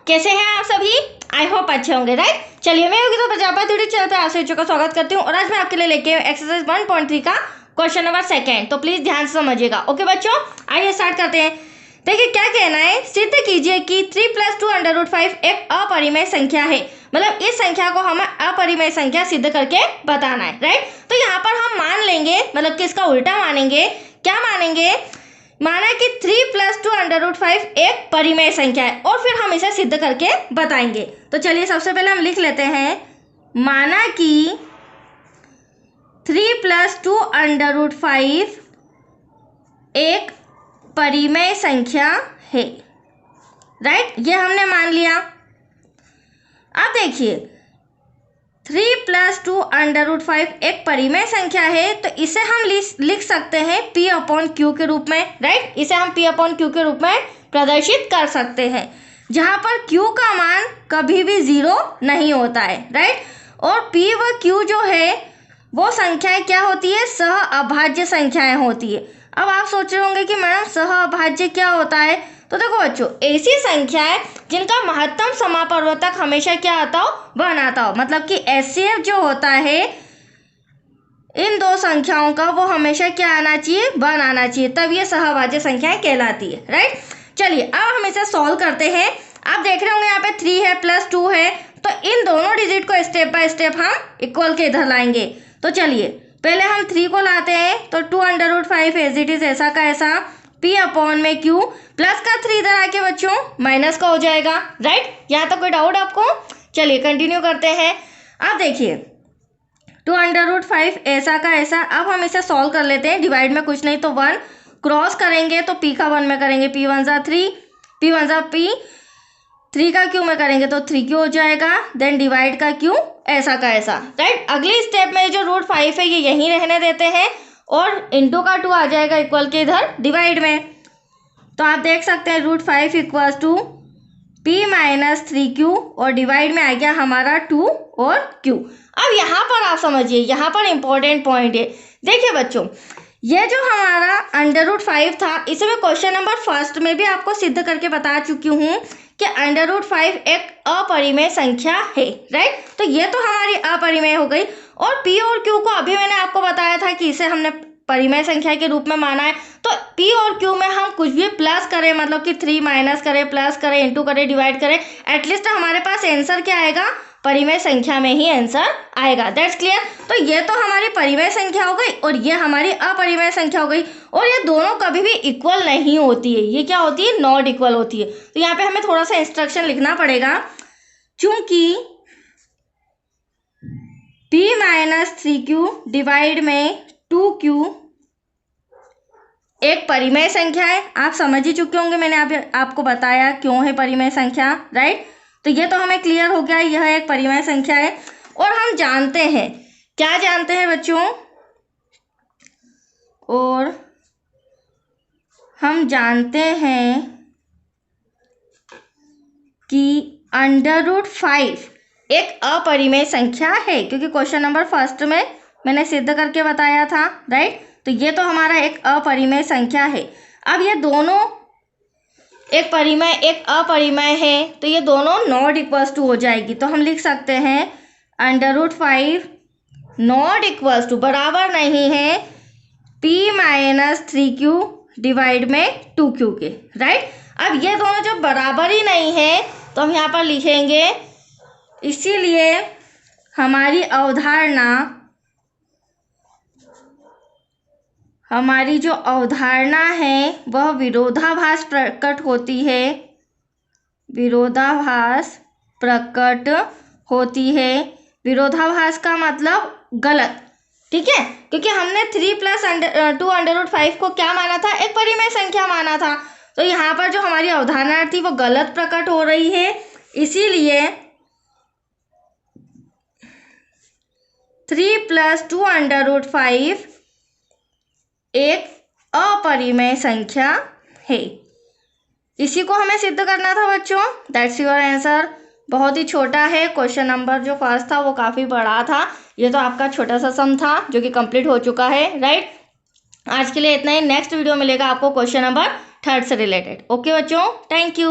कैसे हैं आप सभी? आई होप अच्छे होंगे, राइट। चलिए, मैं योगिता प्रजापति यूट्यूब चैनल पर आप सभी का स्वागत करती हूँ और आज मैं आपके लिए लेके एक्सरसाइज 1.3 का क्वेश्चन नंबर 2। तो प्लीज ध्यान से समझिएगा। ओके बच्चों, आइए स्टार्ट करते हैं। देखिए क्या कहना है, सिद्ध कीजिए कि 3 + 2√5 एक अपरिमेय संख्या है। मतलब इस संख्या को हमें अपरिमेय संख्या सिद्ध करके बताना है, राइट। तो यहाँ पर हम मान लेंगे, मतलब कि इसका उल्टा मानेंगे। क्या मानेंगे? माना कि 3 + 2√5 एक परिमेय संख्या है और फिर हम इसे सिद्ध करके बताएंगे। तो चलिए सबसे पहले हम लिख लेते हैं, माना कि 3 + 2√5 एक परिमेय संख्या है, राइट। ये हमने मान लिया। अब देखिए 3 + 2√5 एक परिमेय संख्या है, तो इसे हम लिख सकते हैं P/Q के रूप में, राइट। इसे हम P/Q के रूप में प्रदर्शित कर सकते हैं, जहां पर Q का मान कभी भी 0 नहीं होता है, राइट। और P व Q जो है वो संख्याएं क्या होती है? सह अभाज्य संख्याएं होती है। अब आप सोच रहे होंगे कि मैडम सह अभाज्य क्या होता है? तो देखो बच्चों, ऐसी संख्याएं जिनका महत्तम समापवर्तक हमेशा क्या आता हो? 1 आता हो। मतलब कि HCF जो होता है इन दो संख्याओं का, वो हमेशा क्या आना चाहिए? 1 आना चाहिए, तब ये सहअभाज्य संख्याएं कहलाती है, राइट। चलिए अब हम इसे सॉल्व करते हैं। आप देख रहे होंगे यहाँ पे 3 है प्लस 2 है, तो इन दोनों डिजिट को स्टेप बाय स्टेप हम इक्वल के इधर लाएंगे। तो चलिए पहले हम 3 को लाते हैं, तो 2√5 एज इट इज ऐसा का ऐसा P/Q प्लस का 3 इधर आके बच्चों माइनस का हो जाएगा, राइट। यहाँ तक कोई डाउट आपको? चलिए कंटिन्यू करते हैं। अब देखिए 2√5 ऐसा का ऐसा। अब हम इसे सॉल्व कर लेते हैं। डिवाइड में कुछ नहीं तो 1 क्रॉस करेंगे तो P का 1 में करेंगे P1 = 3, P1 = P, 3 का Q में करेंगे तो 3Q हो जाएगा। देन डिवाइड का Q ऐसा का ऐसा, राइट। अगली स्टेप में जो √5 है ये यहीं रहने देते हैं और इंटू का 2 आ जाएगा इक्वल के इधर डिवाइड में। तो आप देख सकते हैं √5 = P - 3Q और डिवाइड में आ गया हमारा 2 और Q। अब यहाँ पर आप समझिए, यहाँ पर इंपॉर्टेंट पॉइंट है। देखिए बच्चों, ये जो हमारा √5 था, इसे मैं क्वेश्चन नंबर 1 में भी आपको सिद्ध करके बता चुकी हूँ कि √5 एक अपरिमेय संख्या है, राइट। तो ये तो हमारी अपरिमेय हो गई। और P और Q को अभी मैंने आपको बताया था कि इसे हमने परिमेय संख्या के रूप में माना है। तो P और Q में हम कुछ भी प्लस करें, मतलब कि 3 माइनस करें, प्लस करें, इंटू करें, डिवाइड करें, एटलीस्ट हमारे पास आंसर क्या आएगा? परिमेय संख्या में ही आंसर आएगा। That's clear. तो ये तो हमारी परिमेय संख्या हो गई और ये हमारी अपरिमेय संख्या हो गई। और ये दोनों कभी भी इक्वल नहीं होती है। ये क्या होती है? नॉट इक्वल होती है। तो यहाँ पे हमें थोड़ा सा इंस्ट्रक्शन लिखना पड़ेगा। चूंकि P - 3Q डिवाइड में 2Q एक परिमेय संख्या है। आप समझ ही चुके होंगे, मैंने आपको बताया क्यों है परिमेय संख्या, राइट। तो ये तो हमें क्लियर हो गया, यह एक परिमेय संख्या है। और हम जानते हैं, क्या जानते हैं बच्चों? और हम जानते हैं कि √5 एक अपरिमेय संख्या है, क्योंकि क्वेश्चन नंबर 1 में मैंने सिद्ध करके बताया था, राइट। तो ये तो हमारा एक अपरिमेय संख्या है। अब ये दोनों एक परिमेय एक अपरिमेय है, तो ये दोनों नॉट इक्वल्स टू हो जाएगी। तो हम लिख सकते हैं √5 नॉट इक्वल्स टू, बराबर नहीं है, P - 3Q डिवाइड में 2Q के, राइट। अब ये दोनों जब बराबर ही नहीं है तो हम यहाँ पर लिखेंगे, इसीलिए हमारी जो अवधारणा है वह विरोधाभास प्रकट होती है, विरोधाभास प्रकट होती है। विरोधाभास का मतलब गलत, ठीक है। क्योंकि हमने 3 + 2√5 को क्या माना था? एक परिमेय संख्या माना था। तो यहाँ पर जो हमारी अवधारणा थी वो गलत प्रकट हो रही है, इसीलिए 3 + 2√5 एक अपरिमेय संख्या है। इसी को हमें सिद्ध करना था बच्चों। That's your answer. बहुत ही छोटा है। क्वेश्चन नंबर जो 1 था वो काफ़ी बड़ा था, ये तो आपका छोटा सा सम था जो कि कंप्लीट हो चुका है, राइट। आज के लिए इतना ही। नेक्स्ट वीडियो मिलेगा आपको क्वेश्चन नंबर 3 से रिलेटेड। ओके बच्चों, थैंक यू।